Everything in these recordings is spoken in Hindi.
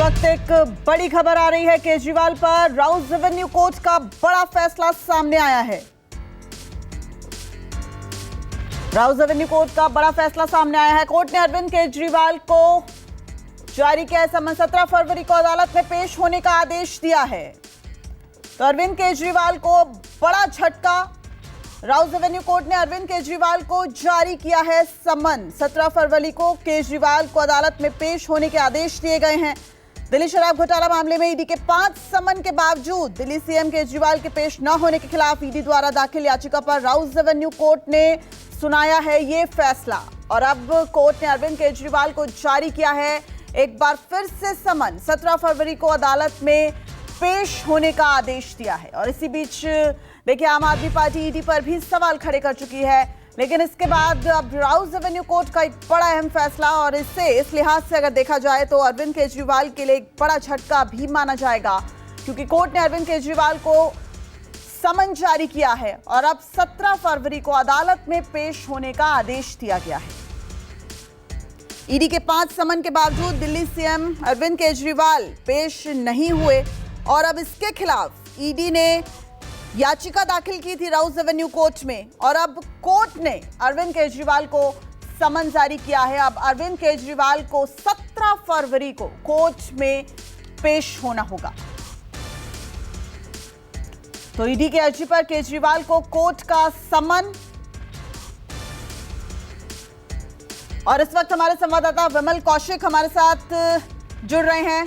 वक्त एक बड़ी खबर आ रही है केजरीवाल पर। राउज रेवेन्यू कोर्ट का बड़ा फैसला सामने आया है। राउज रेवेन्यू कोर्ट का बड़ा फैसला सामने आया है। कोर्ट ने अरविंद केजरीवाल को जारी किया है समन। 17 फरवरी को अदालत में पेश होने का आदेश दिया है। तो अरविंद केजरीवाल को बड़ा झटका। राउज रेवेन्यू कोर्ट ने अरविंद केजरीवाल को जारी किया है समन। 17 फरवरी को केजरीवाल को अदालत में पेश होने के आदेश दिए गए हैं। दिल्ली शराब घोटाला मामले में ईडी के 5 समन के बावजूद दिल्ली सीएम केजरीवाल के पेश न होने के खिलाफ ईडी द्वारा दाखिल याचिका पर राउज रेवेन्यू कोर्ट ने सुनाया है ये फैसला। और अब कोर्ट ने अरविंद केजरीवाल को जारी किया है एक बार फिर से समन। 17 फरवरी को अदालत में पेश होने का आदेश दिया है। और इसी बीच देखिए, आम आदमी पार्टी ईडी पर भी सवाल खड़े कर चुकी है, लेकिन इसके बाद अब राउज रेवेन्यू कोर्ट का एक बड़ा अहम फैसला, और इससे इस लिहाज से अगर देखा जाए तो अरविंद केजरीवाल के लिए एक बड़ा झटका भी माना जाएगा, क्योंकि कोर्ट ने अरविंद केजरीवाल को समन जारी किया है और अब 17 फरवरी को अदालत में पेश होने का आदेश दिया गया है। ईडी के 5 समन के बावजूद दिल्ली सीएम अरविंद केजरीवाल पेश नहीं हुए और अब इसके खिलाफ ईडी ने याचिका दाखिल की थी राउज रेवेन्यू कोर्ट में, और अब कोर्ट ने अरविंद केजरीवाल को समन जारी किया है। अब अरविंद केजरीवाल को 17 फरवरी को कोर्ट में पेश होना होगा। तो ईडी की अर्जी पर केजरीवाल को कोर्ट का समन। और इस वक्त हमारे संवाददाता विमल कौशिक हमारे साथ जुड़ रहे हैं।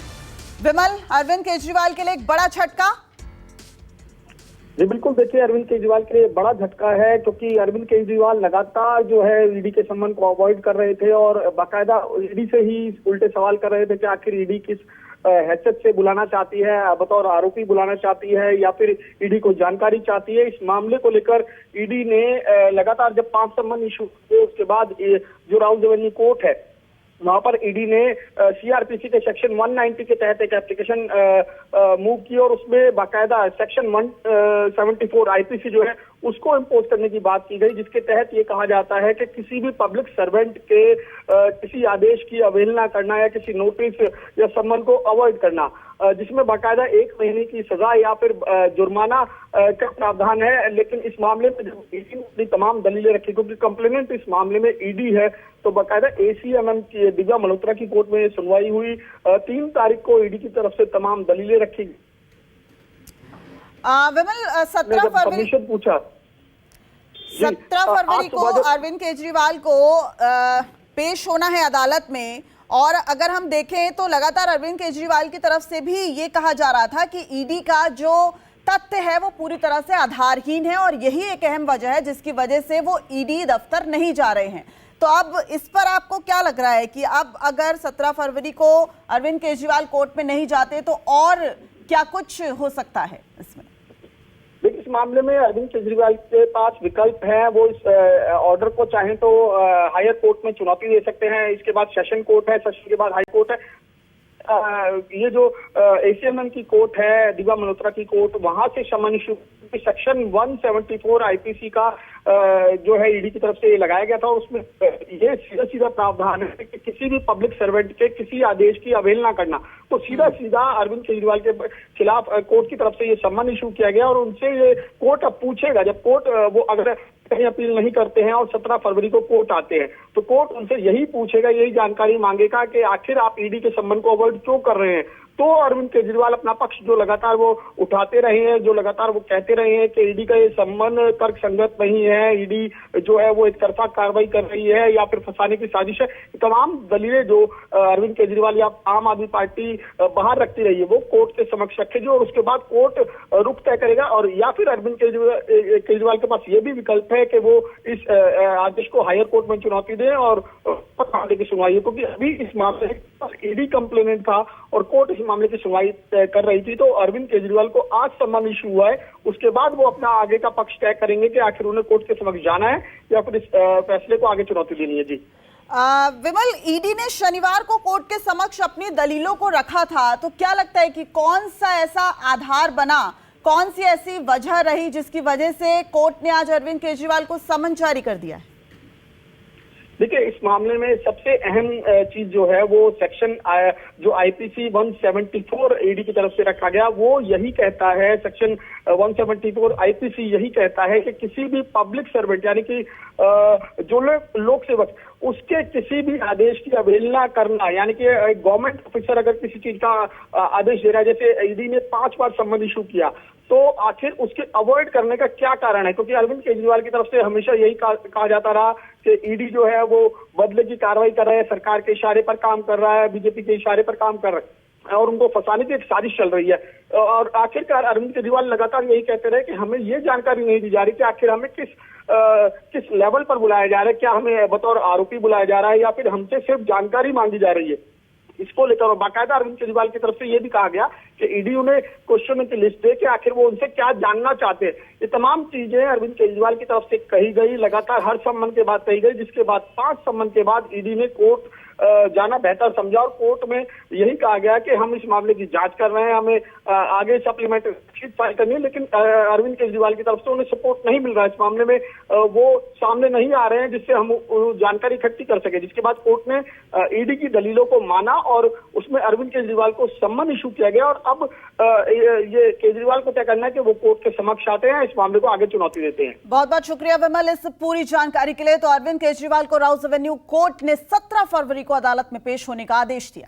विमल, अरविंद केजरीवाल के लिए एक बड़ा झटका। जी बिल्कुल, देखिए अरविंद केजरीवाल के लिए बड़ा झटका है, क्योंकि अरविंद केजरीवाल लगातार जो है ईडी के सम्मन को अवॉइड कर रहे थे और बाकायदा ईडी से ही उल्टे सवाल कर रहे थे कि आखिर ईडी किस हैसियत से बुलाना चाहती है, बतौर आरोपी बुलाना चाहती है या फिर ईडी को जानकारी चाहती है। इस मामले को लेकर ईडी ने लगातार जब 5 सम्मन इशू हुए उसके बाद जो राउज रेवेन्यू कोर्ट है वहां पर ईडी ने सीआरपीसी के सेक्शन 190 के तहत एक एप्लीकेशन मूव की और उसमें बाकायदा सेक्शन 174 आईपीसी जो है उसको इम्पोज करने की बात की गई, जिसके तहत ये कहा जाता है कि किसी भी पब्लिक सर्वेंट के किसी आदेश की अवहेलना करना या किसी नोटिस या सम्मन को अवॉइड करना, जिसमें बाकायदा 1 महीने की सजा या फिर जुर्माना का प्रावधान है। लेकिन इस मामले में जब ईडी ने तमाम दलीलें रखी, क्योंकि कंप्लेनेंट इस मामले में ईडी है, तो बाकायदा एसीएमएम की दिव्या मल्होत्रा की कोर्ट में सुनवाई हुई। 3 तारीख को ईडी की तरफ से तमाम दलीलें रखी। विमल, 17 फरवरी पूछा 17 फरवरी को अरविंद केजरीवाल को पेश होना है अदालत में। और अगर हम देखें तो लगातार अरविंद केजरीवाल की तरफ से भी ये कहा जा रहा था कि ईडी का जो तथ्य है वो पूरी तरह से आधारहीन है, और यही एक अहम वजह है जिसकी वजह से वो ईडी दफ्तर नहीं जा रहे हैं। तो अब इस पर आपको क्या लग रहा है कि अब अगर 17 फरवरी को अरविंद केजरीवाल कोर्ट में नहीं जाते तो और क्या कुछ हो सकता है इसमें? देखिए, इस मामले में अरविंद केजरीवाल के पास विकल्प है। वो इस ऑर्डर को चाहें तो हायर कोर्ट में चुनौती दे सकते हैं, इसके बाद सेशन कोर्ट है, सेशन के बाद हाई कोर्ट है। ये जो एसीएमएम की कोर्ट है, दिव्या मल्होत्रा की कोर्ट, वहां से समन इशू सेक्शन 174 आईपीसी का जो है ईडी की तरफ से लगाया गया था, और उसमें ये सीधा सीधा प्रावधान है कि किसी भी पब्लिक सर्वेंट के किसी आदेश की अवहेलना करना, तो सीधा सीधा अरविंद केजरीवाल के खिलाफ कोर्ट की तरफ से ये सम्मन इशू किया गया। और उनसे ये कोर्ट अब पूछेगा, जब कोर्ट वो अगर कहीं अपील नहीं करते हैं और 17 फरवरी को कोर्ट आते हैं, तो कोर्ट उनसे यही पूछेगा, यही जानकारी मांगेगा कि आखिर आप ईडी के सम्मन को अवॉइड क्यों कर रहे हैं। तो अरविंद केजरीवाल अपना पक्ष जो लगातार वो उठाते रहे हैं, जो लगातार वो कहते रहे हैं कि ईडी का ये सम्मन तर्क संगत नहीं है, ईडी जो है वो एक तरफा कार्रवाई कर रही है या फिर फंसाने की साजिश है, तमाम दलीलें जो अरविंद केजरीवाल या आम आदमी पार्टी बाहर रखती रही है वो कोर्ट के समक्ष रखेगी, और उसके बाद कोर्ट रुख तय करेगा। और या फिर अरविंद केजरीवाल के पास ये भी विकल्प है कि वो इस आदेश को हायर कोर्ट में चुनौती दें और मामले की सुनवाई, क्योंकि अभी इस मामले में ईडी कंप्लेनेंट था और कोर्ट इस मामले की सुनवाई कर रही थी। तो अरविंद केजरीवाल को आज सम्मन इशू हुआ है, उसके बाद वो अपना आगे का पक्ष तय करेंगे कि आखिर उन्हें कोर्ट के समक्ष जाना है या फिर इस फैसले को आगे चुनौती देनी है। जी विमल, ईडी ने शनिवार को कोर्ट के समक्ष अपनी दलीलों को रखा था, तो क्या लगता है कि कौन सा ऐसा आधार बना, कौन सी ऐसी वजह रही जिसकी वजह से कोर्ट ने आज अरविंद केजरीवाल को समन जारी कर दिया है? देखिए, इस मामले में सबसे अहम चीज जो है वो सेक्शन जो आईपीसी 174 ईडी की तरफ से रखा गया, वो यही कहता है, सेक्शन 174 आईपीसी यही कहता है कि किसी भी पब्लिक सर्वेंट यानी कि जो लोक सेवक उसके किसी भी आदेश की अवहेलना करना, यानी कि गवर्नमेंट ऑफिसर अगर किसी चीज का आदेश दे रहा है, जैसे ईडी ने 5 बार समन इशू किया, तो आखिर उसके अवॉइड करने का क्या कारण है? क्योंकि अरविंद केजरीवाल की तरफ से हमेशा यही कहा जाता रहा कि ईडी जो है वो बदले की कार्रवाई कर रहा है, सरकार के इशारे पर काम कर रहा है, बीजेपी के इशारे पर काम कर रहा है और उनको फंसाने की एक साजिश चल रही है। और आखिरकार अरविंद केजरीवाल लगातार यही कहते रहे कि हमें ये जानकारी नहीं दी जा रही कि आखिर हमें किस लेवल पर बुलाया जा रहा है, क्या हमें बतौर आरोपी बुलाया जा रहा है या फिर हमसे सिर्फ जानकारी मांगी जा रही है। इसको लेकर और बाकायदा अरविंद केजरीवाल की तरफ से ये भी कहा गया कि ईडी उन्हें क्वेश्चन की लिस्ट दे कि आखिर वो उनसे क्या जानना चाहते हैं। ये तमाम चीजें अरविंद केजरीवाल की तरफ से कही गई, लगातार हर सम्मन के बाद कही गई, जिसके बाद 5 सम्मन के बाद ईडी ने कोर्ट जाना बेहतर समझा और कोर्ट में यही कहा गया कि हम इस मामले की जांच कर रहे हैं, हमें आगे सप्लीमेंट्री शीट फाइल करनी है, लेकिन अरविंद केजरीवाल की तरफ से उन्हें सपोर्ट नहीं मिल रहा है इस मामले में, वो सामने नहीं आ रहे हैं जिससे हम जानकारी इकट्ठी कर सके। जिसके बाद कोर्ट ने ईडी की दलीलों को माना और उसमें अरविंद केजरीवाल को सम्मन इशू किया गया और अब ये केजरीवाल को तय करना है कि वो कोर्ट के समक्ष आते हैं, इस मामले को आगे चुनौती देते हैं। बहुत बहुत शुक्रिया विमल इस पूरी जानकारी के लिए। तो अरविंद केजरीवाल को राउज एवेन्यू कोर्ट ने 17 फरवरी को अदालत में पेश होने का आदेश दिया।